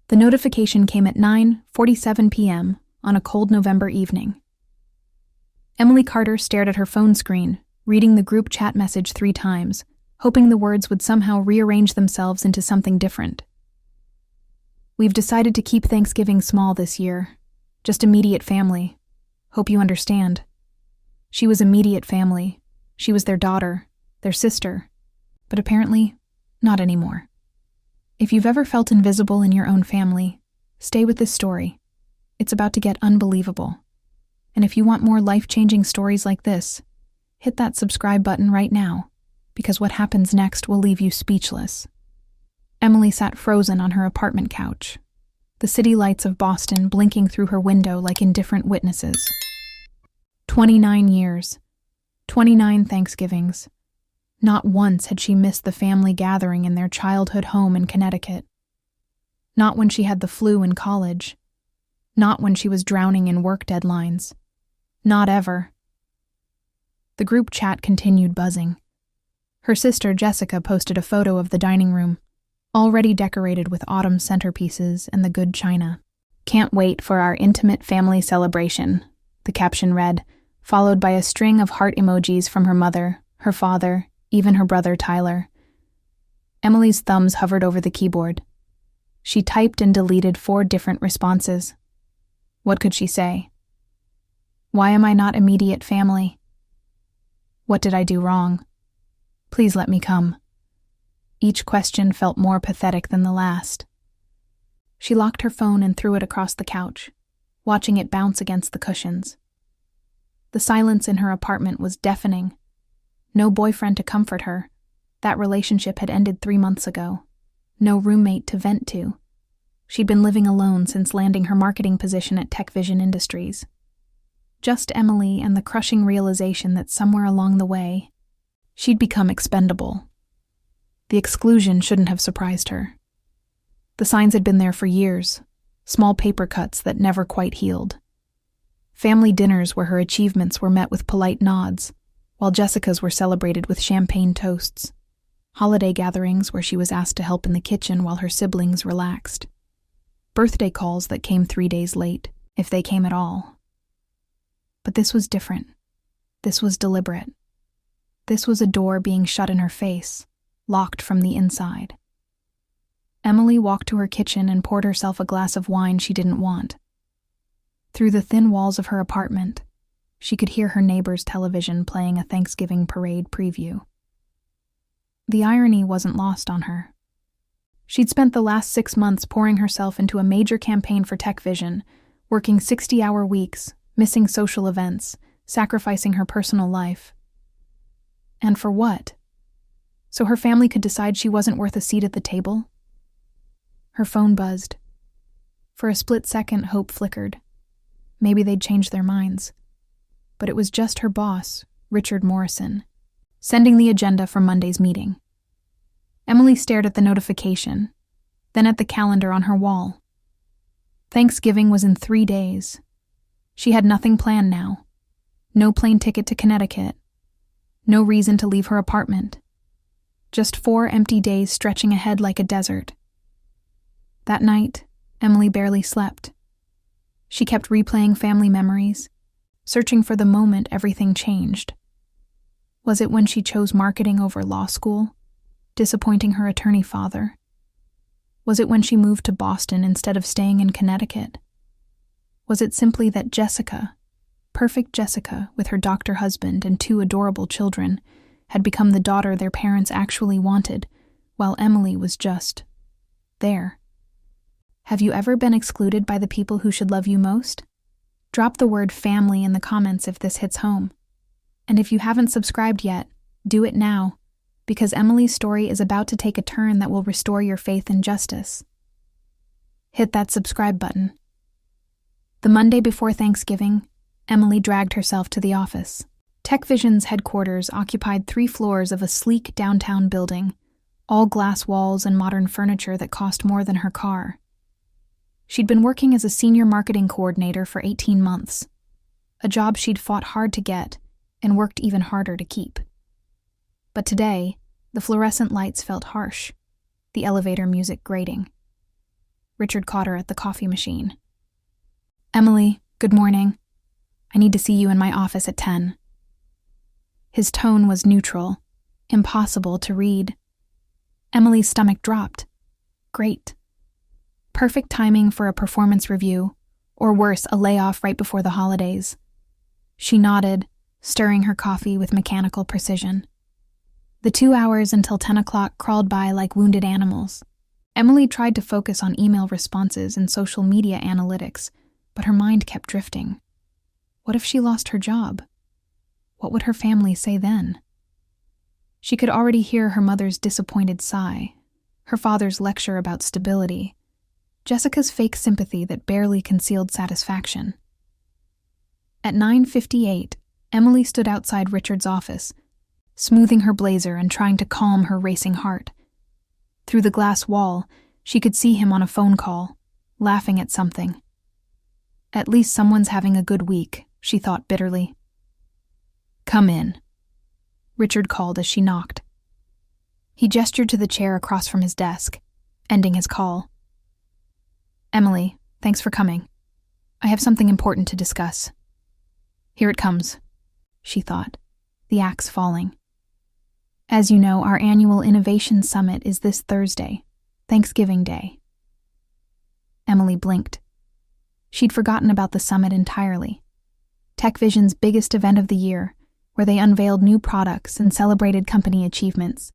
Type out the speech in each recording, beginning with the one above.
The notification came at 9:47 p.m. on a cold November evening. Emily Carter stared at her phone screen, reading the group chat message 3 times, hoping the words would somehow rearrange themselves into something different. "We've decided to keep Thanksgiving small this year. Just immediate family. Hope you understand." She was immediate family. She was their daughter, their sister, but apparently not anymore. If you've ever felt invisible in your own family, stay with this story. It's about to get unbelievable. And if you want more life-changing stories like this, hit that subscribe button right now, because what happens next will leave you speechless. Emily sat frozen on her apartment couch, the city lights of Boston blinking through her window like indifferent witnesses. 29 years, 29 Thanksgivings. Not once had she missed the family gathering in their childhood home in Connecticut. Not when she had the flu in college. Not when she was drowning in work deadlines. Not ever. The group chat continued buzzing. Her sister Jessica posted a photo of the dining room, already decorated with autumn centerpieces and the good china. "Can't wait for our intimate family celebration," the caption read, followed by a string of heart emojis from her mother, her father, even her brother Tyler. Emily's thumbs hovered over the keyboard. She typed and deleted 4 different responses. What could she say? Why am I not immediate family? What did I do wrong? Please let me come. Each question felt more pathetic than the last. She locked her phone and threw it across the couch, watching it bounce against the cushions. The silence in her apartment was deafening. No boyfriend to comfort her. That relationship had ended 3 months ago. No roommate to vent to. She'd been living alone since landing her marketing position at TechVision Industries. Just Emily and the crushing realization that somewhere along the way, she'd become expendable. The exclusion shouldn't have surprised her. The signs had been there for years, small paper cuts that never quite healed. Family dinners where her achievements were met with polite nods, while Jessica's were celebrated with champagne toasts. Holiday gatherings where she was asked to help in the kitchen while her siblings relaxed. Birthday calls that came 3 days late, if they came at all. But this was different. This was deliberate. This was a door being shut in her face, locked from the inside. Emily walked to her kitchen and poured herself a glass of wine she didn't want. Through the thin walls of her apartment, she could hear her neighbor's television playing a Thanksgiving parade preview. The irony wasn't lost on her. She'd spent the last 6 months pouring herself into a major campaign for TechVision, working 60-hour weeks, missing social events, sacrificing her personal life. And for what? So her family could decide she wasn't worth a seat at the table? Her phone buzzed. For a split second, hope flickered. Maybe they'd change their minds. But it was just her boss, Richard Morrison, sending the agenda for Monday's meeting. Emily stared at the notification, then at the calendar on her wall. Thanksgiving was in 3 days. She had nothing planned now. No plane ticket to Connecticut. No reason to leave her apartment. Just 4 empty days stretching ahead like a desert. That night, Emily barely slept. She kept replaying family memories, searching for the moment everything changed. Was it when she chose marketing over law school, disappointing her attorney father? Was it when she moved to Boston instead of staying in Connecticut? Was it simply that Jessica, perfect Jessica with her doctor husband and 2 adorable children, had become the daughter their parents actually wanted, while Emily was just there? Have you ever been excluded by the people who should love you most? Drop the word family in the comments if this hits home. And if you haven't subscribed yet, do it now, because Emily's story is about to take a turn that will restore your faith in justice. Hit that subscribe button. The Monday before Thanksgiving, Emily dragged herself to the office. TechVision's headquarters occupied 3 floors of a sleek downtown building, all glass walls and modern furniture that cost more than her car. She'd been working as a senior marketing coordinator for 18 months, a job she'd fought hard to get and worked even harder to keep. But today, the fluorescent lights felt harsh, the elevator music grating. Richard caught her at the coffee machine. "Emily, good morning. I need to see you in my office at 10. His tone was neutral, impossible to read. Emily's stomach dropped. Great. Perfect timing for a performance review, or worse, a layoff right before the holidays. She nodded, stirring her coffee with mechanical precision. The 2 hours until 10 o'clock crawled by like wounded animals. Emily tried to focus on email responses and social media analytics, but her mind kept drifting. What if she lost her job? What would her family say then? She could already hear her mother's disappointed sigh, her father's lecture about stability, Jessica's fake sympathy that barely concealed satisfaction. At 9:58, Emily stood outside Richard's office, smoothing her blazer and trying to calm her racing heart. Through the glass wall, she could see him on a phone call, laughing at something. At least someone's having a good week, she thought bitterly. "Come in," Richard called as she knocked. He gestured to the chair across from his desk, ending his call. "Emily, thanks for coming. I have something important to discuss." "Here it comes," she thought, the axe falling. "As you know, our annual Innovation Summit is this Thursday, Thanksgiving Day." Emily blinked. She'd forgotten about the summit entirely. TechVision's biggest event of the year, where they unveiled new products and celebrated company achievements.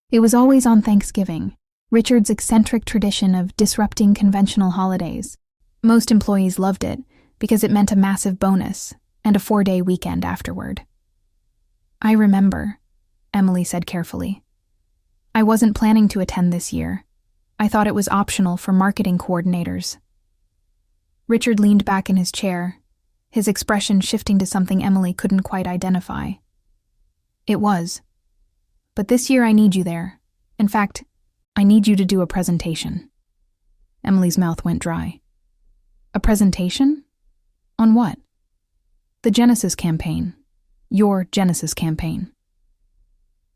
It was always on Thanksgiving, Richard's eccentric tradition of disrupting conventional holidays. Most employees loved it because it meant a massive bonus and a 4-day weekend afterward. "I remember," Emily said carefully. "I wasn't planning to attend this year. I thought it was optional for marketing coordinators." Richard leaned back in his chair, his expression shifting to something Emily couldn't quite identify. "It was. But this year I need you there. In fact, I need you to do a presentation." Emily's mouth went dry. "A presentation? On what?" "The Genesis campaign. Your Genesis campaign."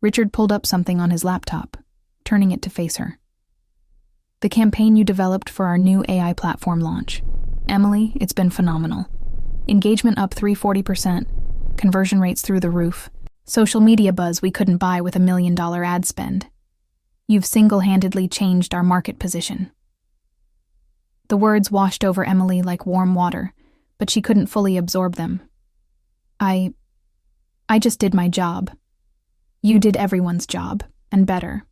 Richard pulled up something on his laptop, turning it to face her. "The campaign you developed for our new AI platform launch. Emily, it's been phenomenal. Engagement up 340%, conversion rates through the roof, social media buzz we couldn't buy with $1 million ad spend. You've single-handedly changed our market position." The words washed over Emily like warm water, but she couldn't fully absorb them. I just did my job. You did everyone's job, and better."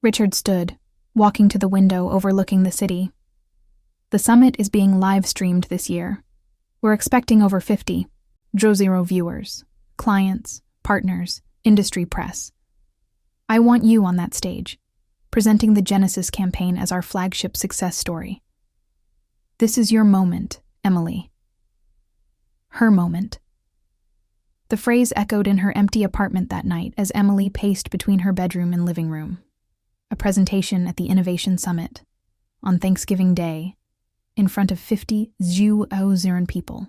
Richard stood, walking to the window overlooking the city. "The summit is being live-streamed this year. We're expecting over 50, Joe viewers, clients, partners, industry press. I want you on that stage, presenting the Genesis campaign as our flagship success story. This is your moment, Emily." Her moment. The phrase echoed in her empty apartment that night as Emily paced between her bedroom and living room. A presentation at the Innovation Summit, on Thanksgiving Day, in front of 50,000 people.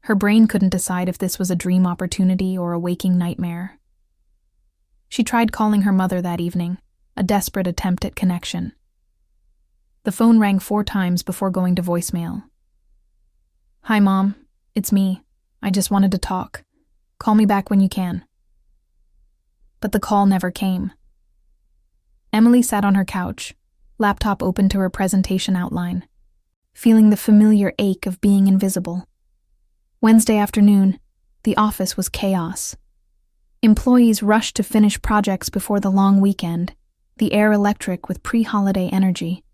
Her brain couldn't decide if this was a dream opportunity or a waking nightmare. She tried calling her mother that evening, a desperate attempt at connection. The phone rang 4 times before going to voicemail. "Hi, Mom. It's me. I just wanted to talk. Call me back when you can." But the call never came. Emily sat on her couch, laptop open to her presentation outline, feeling the familiar ache of being invisible. Wednesday afternoon, the office was chaos. Employees rushed to finish projects before the long weekend, the air electric with pre-holiday energy.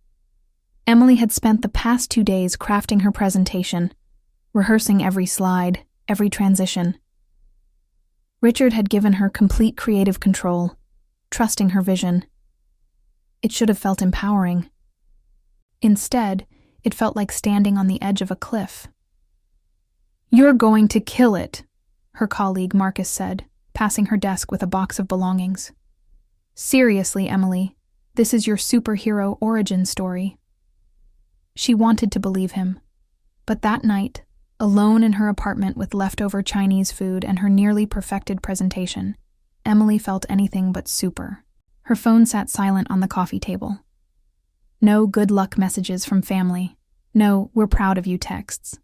Emily had spent the past 2 days crafting her presentation, rehearsing every slide, every transition. Richard had given her complete creative control, trusting her vision. It should have felt empowering. Instead, it felt like standing on the edge of a cliff. "You're going to kill it," her colleague Marcus said, passing her desk with a box of belongings. "Seriously, Emily, this is your superhero origin story." She wanted to believe him, but that night, alone in her apartment with leftover Chinese food and her nearly perfected presentation, Emily felt anything but super. Her phone sat silent on the coffee table. No good luck messages from family. No, we're proud of you texts.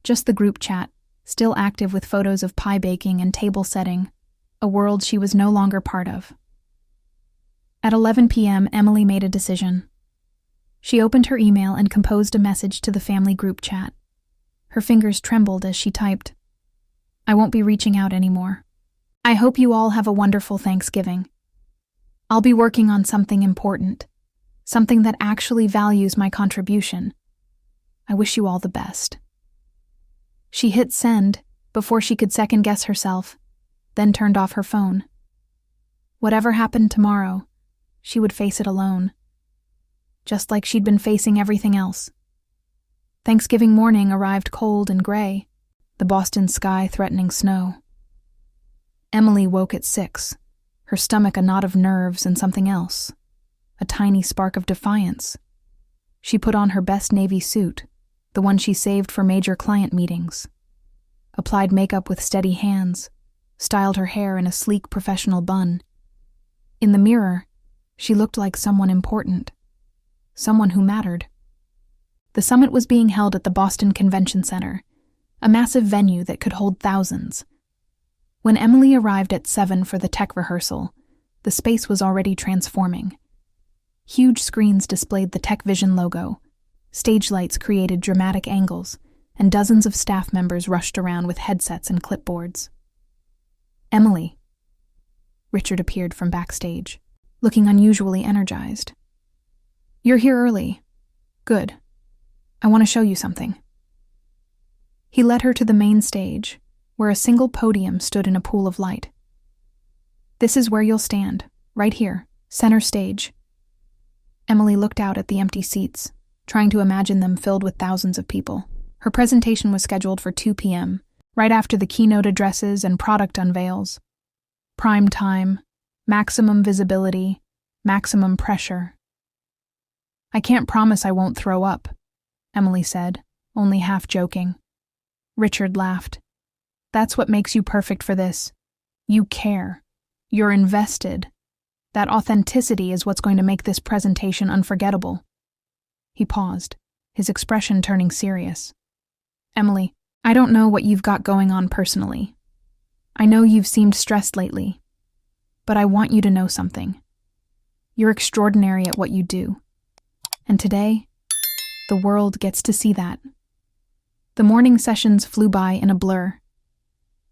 Just the group chat, still active with photos of pie baking and table setting, a world she was no longer part of. At 11 p.m., Emily made a decision. She opened her email and composed a message to the family group chat. Her fingers trembled as she typed, "I won't be reaching out anymore. I hope you all have a wonderful Thanksgiving. I'll be working on something important, something that actually values my contribution. I wish you all the best." She hit send before she could second-guess herself, then turned off her phone. Whatever happened tomorrow, she would face it alone, just like she'd been facing everything else. Thanksgiving morning arrived cold and gray, the Boston sky threatening snow. Emily woke at 6, her stomach a knot of nerves and something else, a tiny spark of defiance. She put on her best navy suit, the one she saved for major client meetings, applied makeup with steady hands, styled her hair in a sleek professional bun. In the mirror, she looked like someone important, someone who mattered. The summit was being held at the Boston Convention Center, a massive venue that could hold thousands. When Emily arrived at 7 for the tech rehearsal, the space was already transforming. Huge screens displayed the Tech Vision logo, stage lights created dramatic angles, and dozens of staff members rushed around with headsets and clipboards. "Emily." Richard appeared from backstage, looking unusually energized. "You're here early. Good. I want to show you something." He led her to the main stage, where a single podium stood in a pool of light. "This is where you'll stand, right here, center stage." Emily looked out at the empty seats, trying to imagine them filled with thousands of people. Her presentation was scheduled for 2 p.m., right after the keynote addresses and product unveils. Prime time, maximum visibility, maximum pressure. "I can't promise I won't throw up," Emily said, only half joking. Richard laughed. "That's what makes you perfect for this. You care. You're invested. That authenticity is what's going to make this presentation unforgettable." He paused, his expression turning serious. "Emily, I don't know what you've got going on personally. I know you've seemed stressed lately, but I want you to know something. You're extraordinary at what you do. And today, the world gets to see that." The morning sessions flew by in a blur.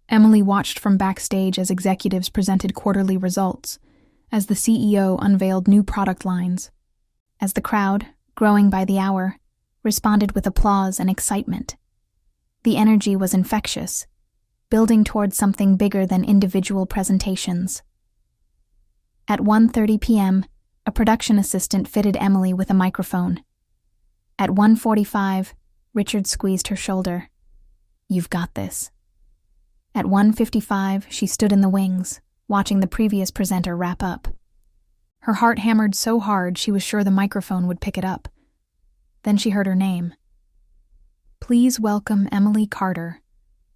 Emily watched from backstage as executives presented quarterly results, as the CEO unveiled new product lines, as the crowd, growing by the hour, responded with applause and excitement. The energy was infectious, building towards something bigger than individual presentations. At 1:30 p.m., a production assistant fitted Emily with a microphone. At 1:45, Richard squeezed her shoulder. "You've got this." At 1:55, she stood in the wings, watching the previous presenter wrap up. Her heart hammered so hard she was sure the microphone would pick it up. Then she heard her name. "Please welcome Emily Carter,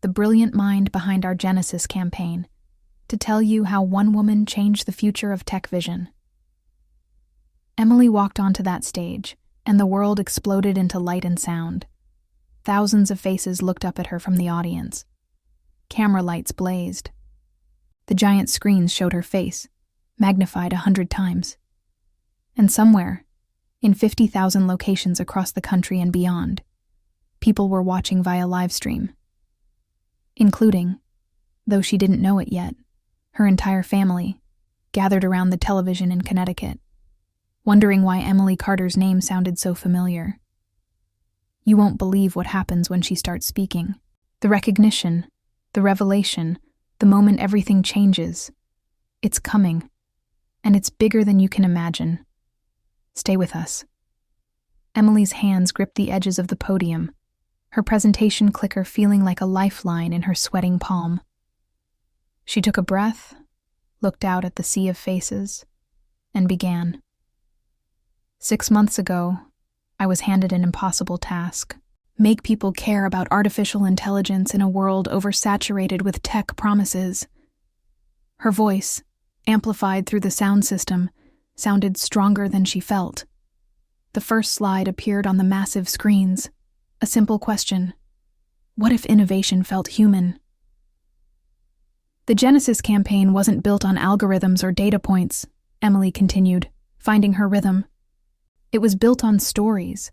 the brilliant mind behind our Genesis campaign, to tell you how one woman changed the future of tech vision." Emily walked onto that stage, and the world exploded into light and sound. Thousands of faces looked up at her from the audience. Camera lights blazed. The giant screens showed her face, magnified 100 times. And somewhere, in 50,000 locations across the country and beyond, people were watching via livestream, including, though she didn't know it yet, her entire family, gathered around the television in Connecticut, wondering why Emily Carter's name sounded so familiar. You won't believe what happens when she starts speaking. The recognition, the revelation, the moment everything changes. It's coming, and it's bigger than you can imagine. Stay with us. Emily's hands gripped the edges of the podium, her presentation clicker feeling like a lifeline in her sweating palm. She took a breath, looked out at the sea of faces, and began. 6 months ago, I was handed an impossible task. Make people care about artificial intelligence in a world oversaturated with tech promises. Her voice, amplified through the sound system, sounded stronger than she felt. The first slide appeared on the massive screens. A simple question. What if innovation felt human? The Genesis campaign wasn't built on algorithms or data points, Emily continued, finding her rhythm. It was built on stories.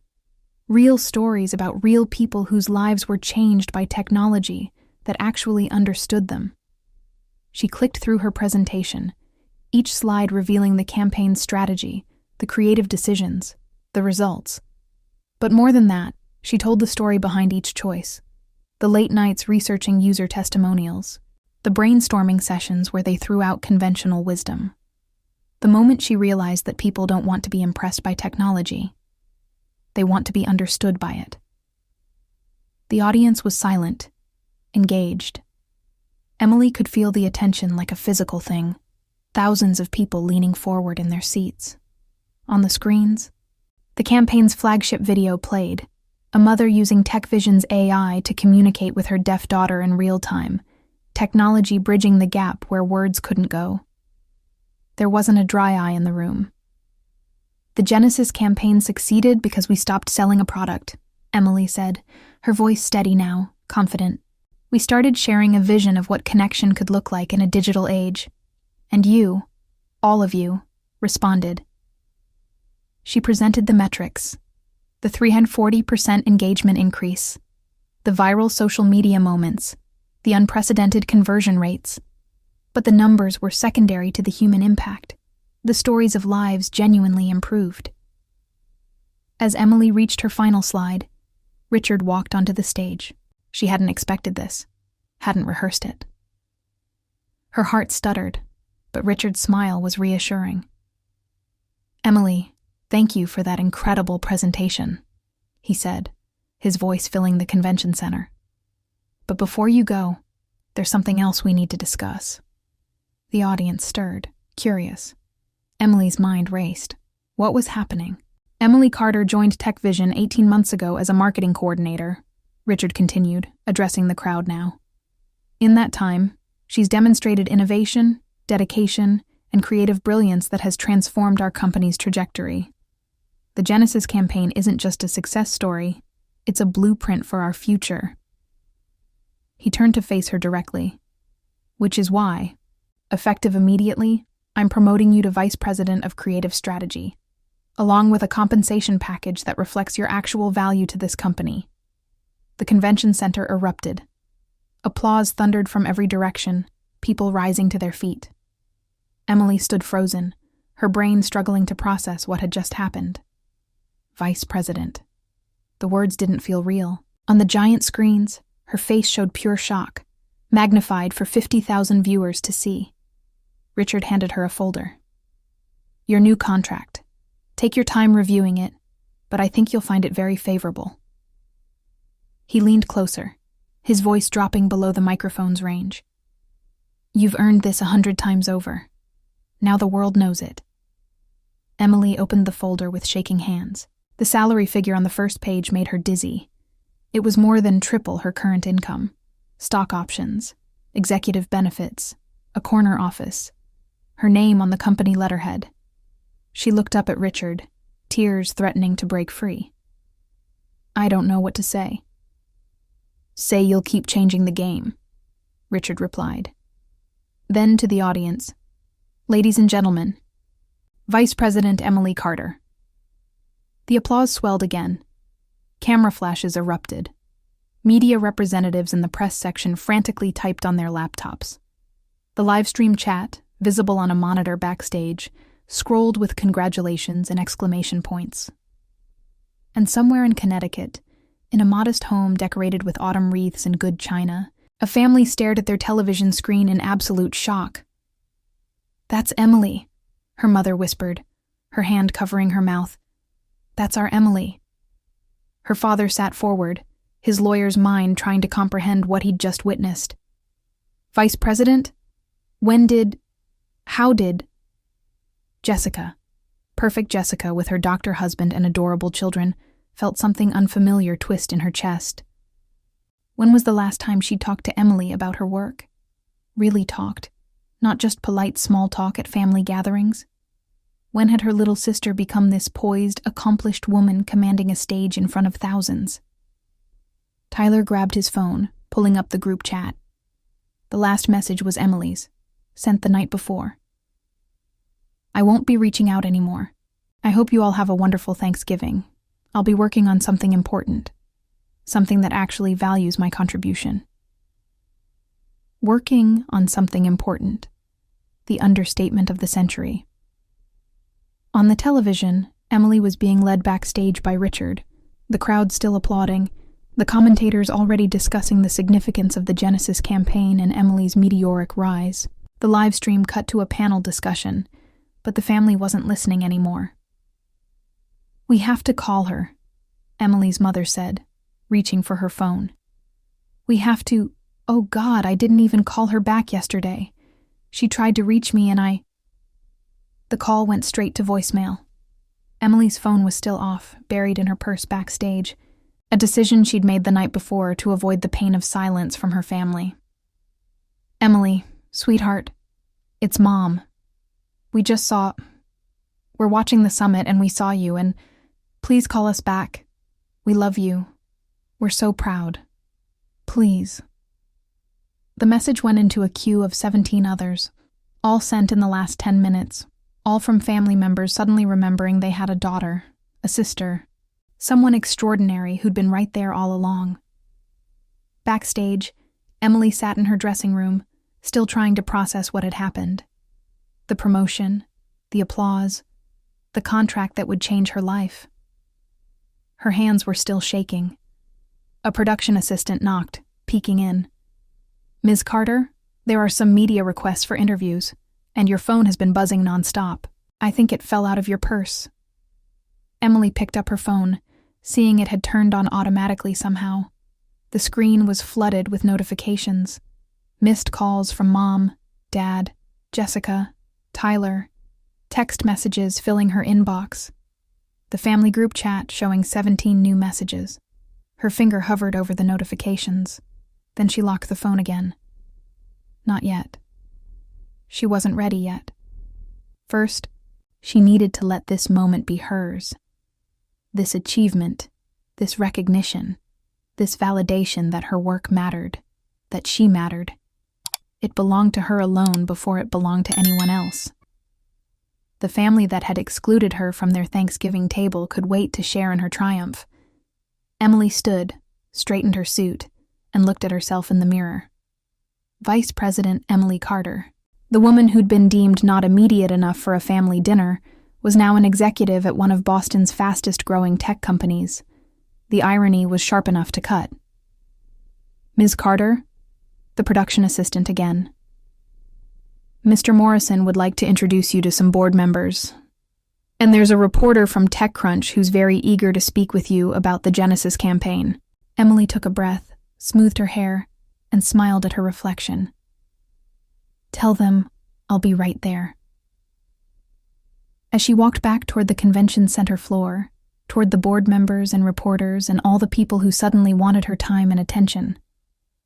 Real stories about real people whose lives were changed by technology that actually understood them. She clicked through her presentation, each slide revealing the campaign's strategy, the creative decisions, the results. But more than that, she told the story behind each choice. The late nights researching user testimonials, the brainstorming sessions where they threw out conventional wisdom. The moment she realized that people don't want to be impressed by technology, they want to be understood by it. The audience was silent, engaged. Emily could feel the attention like a physical thing, thousands of people leaning forward in their seats. On the screens, the campaign's flagship video played, a mother using TechVision's AI to communicate with her deaf daughter in real time, technology bridging the gap where words couldn't go. There wasn't a dry eye in the room. The Genesis campaign succeeded because we stopped selling a product, Emily said, her voice steady now, confident. We started sharing a vision of what connection could look like in a digital age. And you, all of you, responded. She presented the metrics, the 340% engagement increase, the viral social media moments, the unprecedented conversion rates. But the numbers were secondary to the human impact. The stories of lives genuinely improved. As Emily reached her final slide, Richard walked onto the stage. She hadn't expected this, hadn't rehearsed it. Her heart stuttered, but Richard's smile was reassuring. Emily, thank you for that incredible presentation, he said, his voice filling the convention center. But before you go, there's something else we need to discuss. The audience stirred, curious. Emily's mind raced. What was happening? Emily Carter joined TechVision 18 months ago as a marketing coordinator, Richard continued, addressing the crowd now. In that time, she's demonstrated innovation, dedication, and creative brilliance that has transformed our company's trajectory. The Genesis campaign isn't just a success story, it's a blueprint for our future. He turned to face her directly. Which is why, effective immediately, I'm promoting you to Vice President of Creative Strategy, along with a compensation package that reflects your actual value to this company. The convention center erupted. Applause thundered from every direction, people rising to their feet. Emily stood frozen, her brain struggling to process what had just happened. Vice President. The words didn't feel real. On the giant screens, her face showed pure shock, magnified for 50,000 viewers to see. Richard handed her a folder. Your new contract. Take your time reviewing it, but I think you'll find it very favorable. He leaned closer, his voice dropping below the microphone's range. You've earned this 100 times over. Now the world knows it. Emily opened the folder with shaking hands. The salary figure on the first page made her dizzy. It was more than triple her current income. Stock options, executive benefits, a corner office, her name on the company letterhead. She looked up at Richard, tears threatening to break free. I don't know what to say. Say you'll keep changing the game, Richard replied. Then to the audience, ladies and gentlemen, Vice President Emily Carter. The applause swelled again. Camera flashes erupted. Media representatives in the press section frantically typed on their laptops. The livestream chat, visible on a monitor backstage, scrolled with congratulations and exclamation points. And somewhere in Connecticut, in a modest home decorated with autumn wreaths and good china, a family stared at their television screen in absolute shock. That's Emily, her mother whispered, her hand covering her mouth. That's our Emily. Her father sat forward, his lawyer's mind trying to comprehend what he'd just witnessed. Vice President? How did? Jessica, perfect Jessica with her doctor husband and adorable children, felt something unfamiliar twist in her chest. When was the last time she talked to Emily about her work? Really talked, not just polite small talk at family gatherings? When had her little sister become this poised, accomplished woman commanding a stage in front of thousands? Tyler grabbed his phone, pulling up the group chat. The last message was Emily's, sent the night before. I won't be reaching out anymore. I hope you all have a wonderful Thanksgiving. I'll be working on something important. Something that actually values my contribution. Working on something important. The understatement of the century. On the television, Emily was being led backstage by Richard, the crowd still applauding, the commentators already discussing the significance of the Genesis campaign and Emily's meteoric rise. The live stream cut to a panel discussion, but the family wasn't listening anymore. We have to call her, Emily's mother said, reaching for her phone. We have to. Oh God, I didn't even call her back yesterday. She tried to reach me and I... The call went straight to voicemail. Emily's phone was still off, buried in her purse backstage, a decision she'd made the night before to avoid the pain of silence from her family. Emily, sweetheart, it's Mom. We're watching the summit and we saw you, and please call us back. We love you. We're so proud. Please. The message went into a queue of 17 others, all sent in the last 10 minutes, all from family members suddenly remembering they had a daughter, a sister, someone extraordinary who'd been right there all along. Backstage, Emily sat in her dressing room, still trying to process what had happened. The promotion, the applause, the contract that would change her life. Her hands were still shaking. A production assistant knocked, peeking in. Ms. Carter, there are some media requests for interviews, and your phone has been buzzing nonstop. I think it fell out of your purse. Emily picked up her phone, seeing it had turned on automatically somehow. The screen was flooded with notifications. Missed calls from Mom, Dad, Jessica, Tyler, text messages filling her inbox. The family group chat showing 17 new messages. Her finger hovered over the notifications. Then she locked the phone again. Not yet. She wasn't ready yet. First, she needed to let this moment be hers. This achievement, this recognition, this validation that her work mattered, that she mattered. It belonged to her alone before it belonged to anyone else. The family that had excluded her from their Thanksgiving table could wait to share in her triumph. Emily stood, straightened her suit, and looked at herself in the mirror. Vice President Emily Carter, the woman who'd been deemed not immediate enough for a family dinner, was now an executive at one of Boston's fastest-growing tech companies. The irony was sharp enough to cut. Ms. Carter, the production assistant again. Mr. Morrison would like to introduce you to some board members. And there's a reporter from TechCrunch who's very eager to speak with you about the Genesis campaign. Emily took a breath, smoothed her hair, and smiled at her reflection. Tell them I'll be right there. As she walked back toward the convention center floor, toward the board members and reporters and all the people who suddenly wanted her time and attention,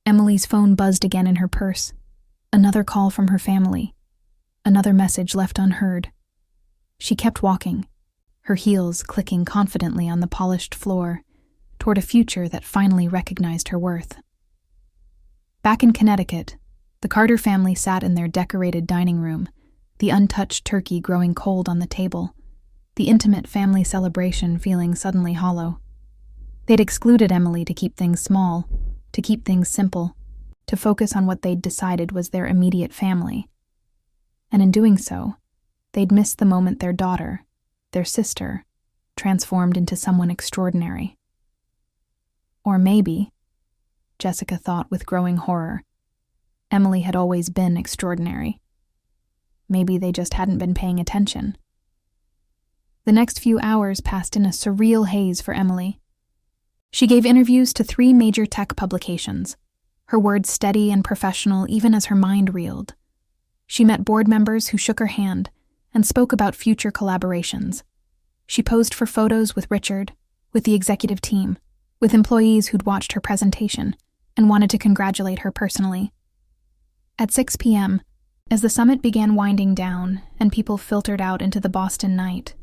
Emily's phone buzzed again in her purse. Another call from her family. Another message left unheard. She kept walking, her heels clicking confidently on the polished floor, toward a future that finally recognized her worth. Back in Connecticut, the Carter family sat in their decorated dining room, the untouched turkey growing cold on the table, the intimate family celebration feeling suddenly hollow. They'd excluded Emily to keep things small, to keep things simple, to focus on what they'd decided was their immediate family. And in doing so, they'd missed the moment their daughter, their sister, transformed into someone extraordinary. Or maybe, Jessica thought with growing horror, Emily had always been extraordinary. Maybe they just hadn't been paying attention. The next few hours passed in a surreal haze for Emily. She gave interviews to 3 major tech publications, her words steady and professional even as her mind reeled. She met board members who shook her hand and spoke about future collaborations. She posed for photos with Richard, with the executive team, with employees who'd watched her presentation and wanted to congratulate her personally. At 6 p.m., As the summit began winding down and people filtered out into the Boston night,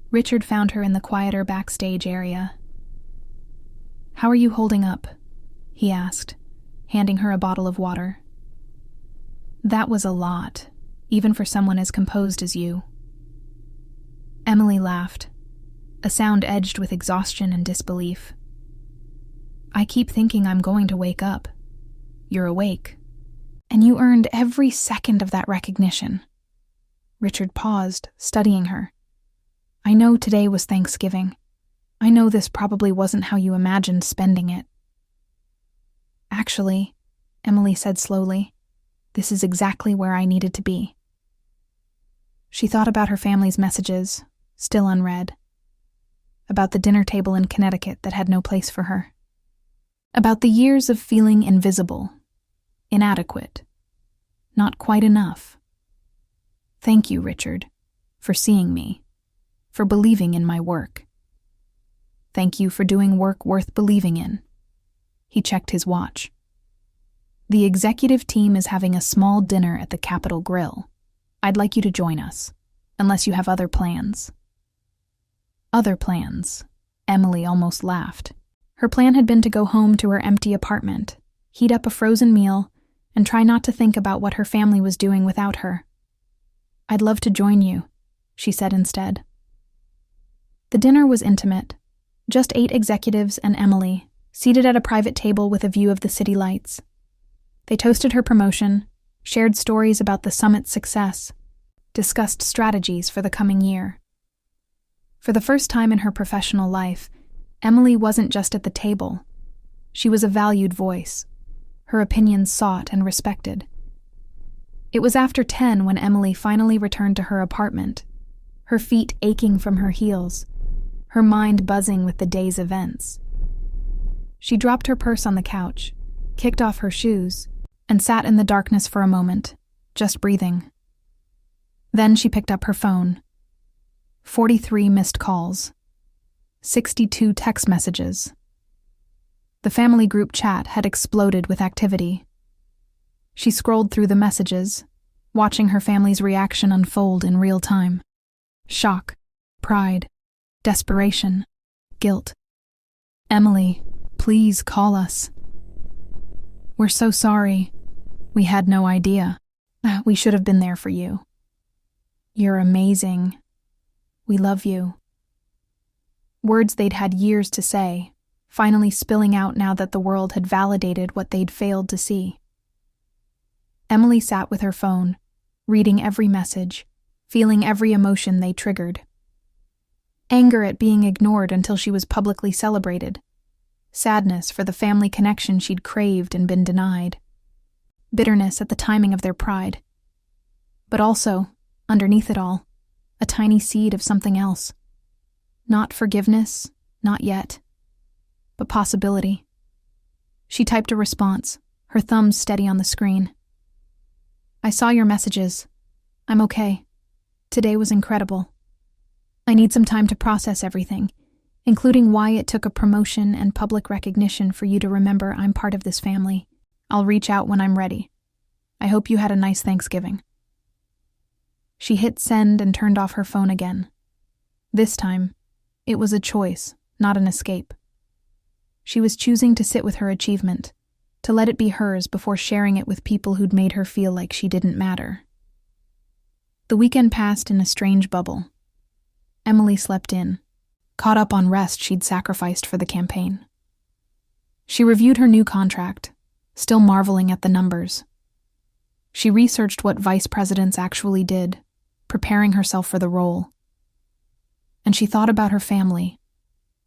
Richard found her in the quieter backstage area. "How are you holding up?" he asked, handing her a bottle of water. "That was a lot, even for someone as composed as you." Emily laughed, a sound edged with exhaustion and disbelief. "I keep thinking I'm going to wake up. You're awake. And you earned every second of that recognition." Richard paused, studying her. "I know today was Thanksgiving. I know this probably wasn't how you imagined spending it." "Actually," Emily said slowly, "this is exactly where I needed to be." She thought about her family's messages, still unread. About the dinner table in Connecticut that had no place for her. About the years of feeling invisible, inadequate, not quite enough. "Thank you, Richard, for seeing me, for believing in my work. Thank you for doing work worth believing in." He checked his watch. "The executive team is having a small dinner at the Capitol Grill. I'd like you to join us, unless you have other plans." Other plans? Emily almost laughed. Her plan had been to go home to her empty apartment, heat up a frozen meal, and try not to think about what her family was doing without her. "I'd love to join you," she said instead. The dinner was intimate. Just 8 executives and Emily, seated at a private table with a view of the city lights. They toasted her promotion, shared stories about the summit's success, discussed strategies for the coming year. For the first time in her professional life, Emily wasn't just at the table. She was a valued voice, her opinions sought and respected. It was after 10 when Emily finally returned to her apartment, her feet aching from her heels, her mind buzzing with the day's events. She dropped her purse on the couch, kicked off her shoes, and sat in the darkness for a moment, just breathing. Then she picked up her phone. 43 missed calls. 62 text messages. The family group chat had exploded with activity. She scrolled through the messages, watching her family's reaction unfold in real time. Shock, pride, desperation, guilt. "Emily, please call us. We're so sorry. We had no idea. We should have been there for you. You're amazing. We love you." Words they'd had years to say, finally spilling out now that the world had validated what they'd failed to see. Emily sat with her phone, reading every message, feeling every emotion they triggered. Anger at being ignored until she was publicly celebrated. Sadness for the family connection she'd craved and been denied. Bitterness at the timing of their pride. But also, underneath it all, a tiny seed of something else. Not forgiveness, not yet, but possibility. She typed a response, her thumbs steady on the screen. "I saw your messages. I'm okay. Today was incredible. I need some time to process everything, including why it took a promotion and public recognition for you to remember I'm part of this family. I'll reach out when I'm ready. I hope you had a nice Thanksgiving." She hit send and turned off her phone again. This time, it was a choice, not an escape. She was choosing to sit with her achievement, to let it be hers before sharing it with people who'd made her feel like she didn't matter. The weekend passed in a strange bubble. Emily slept in, caught up on rest she'd sacrificed for the campaign. She reviewed her new contract, still marveling at the numbers. She researched what vice presidents actually did, preparing herself for the role. And she thought about her family,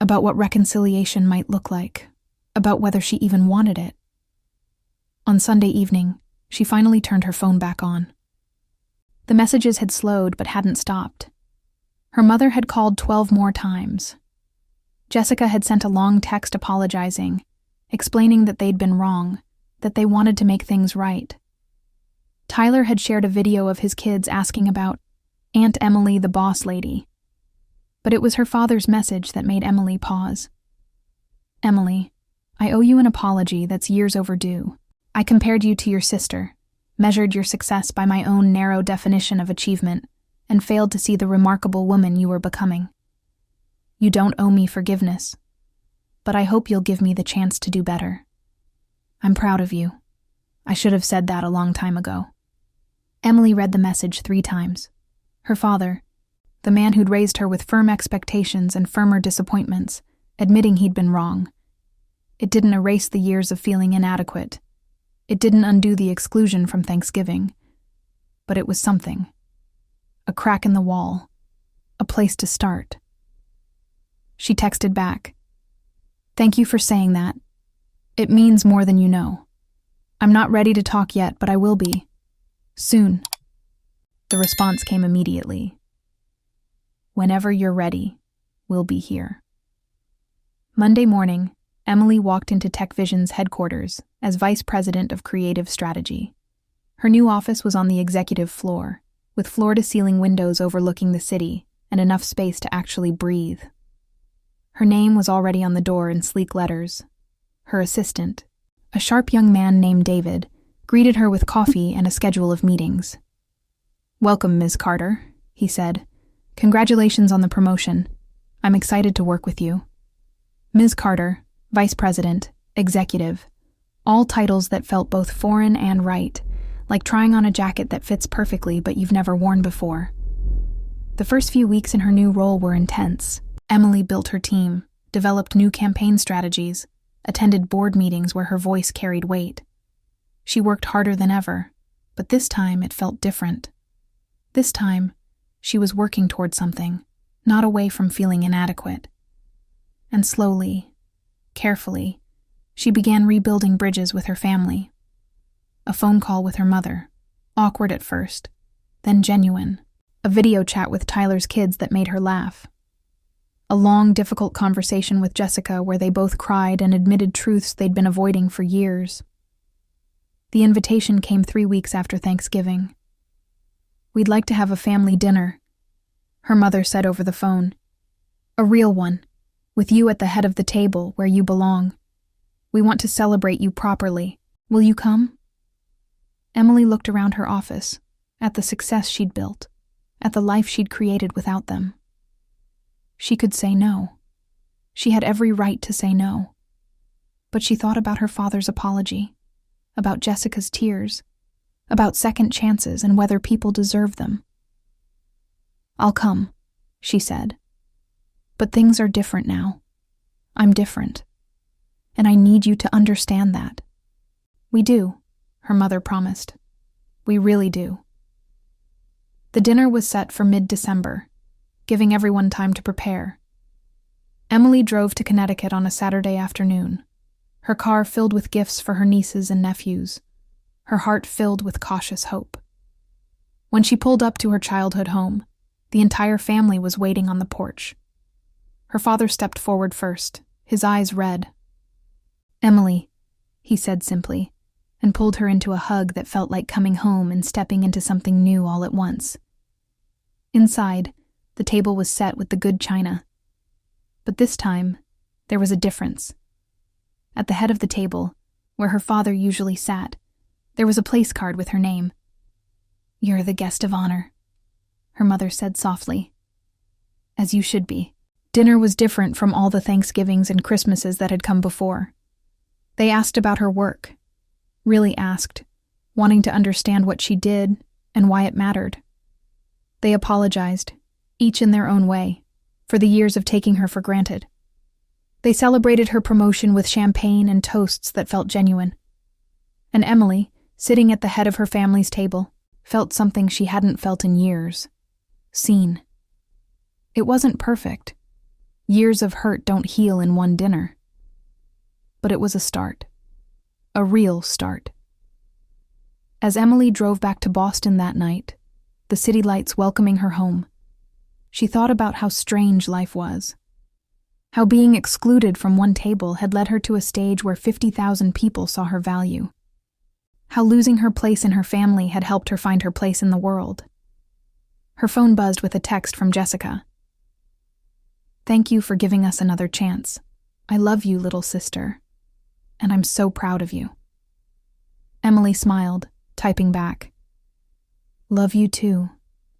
about what reconciliation might look like, about whether she even wanted it. On Sunday evening, she finally turned her phone back on. The messages had slowed but hadn't stopped. Her mother had called 12 more times. Jessica had sent a long text apologizing, explaining that they'd been wrong, that they wanted to make things right. Tyler had shared a video of his kids asking about Aunt Emily, the boss lady. But it was her father's message that made Emily pause. "Emily, I owe you an apology that's years overdue. I compared you to your sister, measured your success by my own narrow definition of achievement, and failed to see the remarkable woman you were becoming. You don't owe me forgiveness, but I hope you'll give me the chance to do better. I'm proud of you. I should have said that a long time ago. Emily read the message 3 times. Her father, the man who'd raised her with firm expectations and firmer disappointments, admitting he'd been wrong. It didn't erase the years of feeling inadequate. It didn't undo the exclusion from Thanksgiving. But it was something. A crack in the wall. A place to start. She texted back. Thank you for saying that. It means more than you know. I'm not ready to talk yet, but I will be. Soon. The response came immediately. Whenever you're ready, we'll be here. Monday morning, Emily walked into TechVision's headquarters as Vice President of Creative Strategy. Her new office was on the executive floor, with floor-to-ceiling windows overlooking the city and enough space to actually breathe. Her name was already on the door in sleek letters. Her assistant, a sharp young man named David, greeted her with coffee and a schedule of meetings. Welcome, Ms. Carter, he said. Congratulations on the promotion. I'm excited to work with you. Ms. Carter, Vice President, Executive, all titles that felt both foreign and right, like trying on a jacket that fits perfectly but you've never worn before. The first few weeks in her new role were intense. Emily built her team, developed new campaign strategies, attended board meetings where her voice carried weight. She worked harder than ever, but this time it felt different. This time, she was working toward something, not away from feeling inadequate. And slowly, carefully, she began rebuilding bridges with her family. A phone call with her mother, awkward at first, then genuine. A video chat with Tyler's kids that made her laugh. A long, difficult conversation with Jessica where they both cried and admitted truths they'd been avoiding for years. The invitation came 3 weeks after Thanksgiving. We'd like to have a family dinner, her mother said over the phone. A real one, with you at the head of the table where you belong. We want to celebrate you properly. Will you come? Emily looked around her office, at the success she'd built, at the life she'd created without them. She could say no. She had every right to say no. But she thought about her father's apology, about Jessica's tears, about second chances and whether people deserve them. I'll come, she said. But things are different now. I'm different. And I need you to understand that. We do, her mother promised. We really do. The dinner was set for mid-December, giving everyone time to prepare. Emily drove to Connecticut on a Saturday afternoon, her car filled with gifts for her nieces and nephews, her heart filled with cautious hope. When she pulled up to her childhood home, the entire family was waiting on the porch. Her father stepped forward first, his eyes red. Emily, he said simply, and pulled her into a hug that felt like coming home and stepping into something new all at once. Inside, the table was set with the good china. But this time, there was a difference. At the head of the table, where her father usually sat, there was a place card with her name. You're the guest of honor, her mother said softly. As you should be. Dinner was different from all the Thanksgivings and Christmases that had come before. They asked about her work, really asked, wanting to understand what she did and why it mattered. They apologized, each in their own way, for the years of taking her for granted. They celebrated her promotion with champagne and toasts that felt genuine. And Emily, sitting at the head of her family's table, felt something she hadn't felt in years. Seen. It wasn't perfect. Years of hurt don't heal in one dinner. But it was a start. A real start. As Emily drove back to Boston that night, the city lights welcoming her home, she thought about how strange life was. How being excluded from one table had led her to a stage where 50,000 people saw her value. How losing her place in her family had helped her find her place in the world. Her phone buzzed with a text from Jessica. Thank you for giving us another chance. I love you, little sister. And I'm so proud of you. Emily smiled, typing back, "Love you too.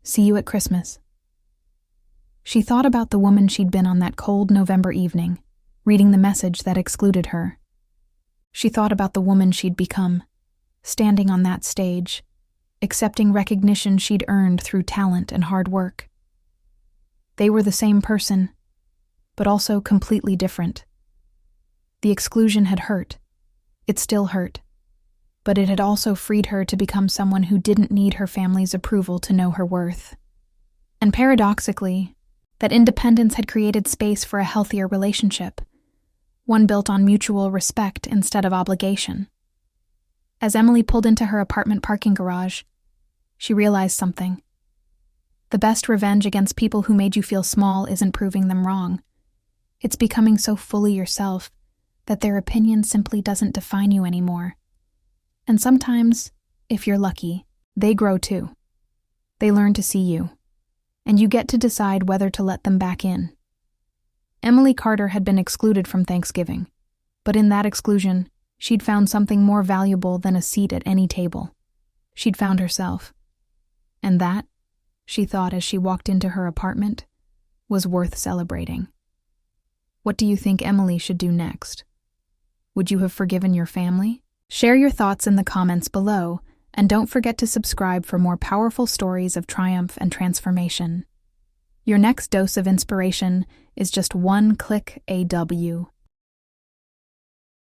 See you at Christmas." She thought about the woman she'd been on that cold November evening, reading the message that excluded her. She thought about the woman she'd become, standing on that stage, accepting recognition she'd earned through talent and hard work. They were the same person, but also completely different. The exclusion had hurt. It still hurt. But it had also freed her to become someone who didn't need her family's approval to know her worth. And paradoxically, that independence had created space for a healthier relationship, one built on mutual respect instead of obligation. As Emily pulled into her apartment parking garage, she realized something. The best revenge against people who made you feel small isn't proving them wrong. It's becoming so fully yourself that their opinion simply doesn't define you anymore. And sometimes, if you're lucky, they grow too. They learn to see you, and you get to decide whether to let them back in. Emily Carter had been excluded from Thanksgiving, but in that exclusion, she'd found something more valuable than a seat at any table. She'd found herself. And that, she thought as she walked into her apartment, was worth celebrating. What do you think Emily should do next? Would you have forgiven your family? Share your thoughts in the comments below, and don't forget to subscribe for more powerful stories of triumph and transformation. Your next dose of inspiration is just one click away.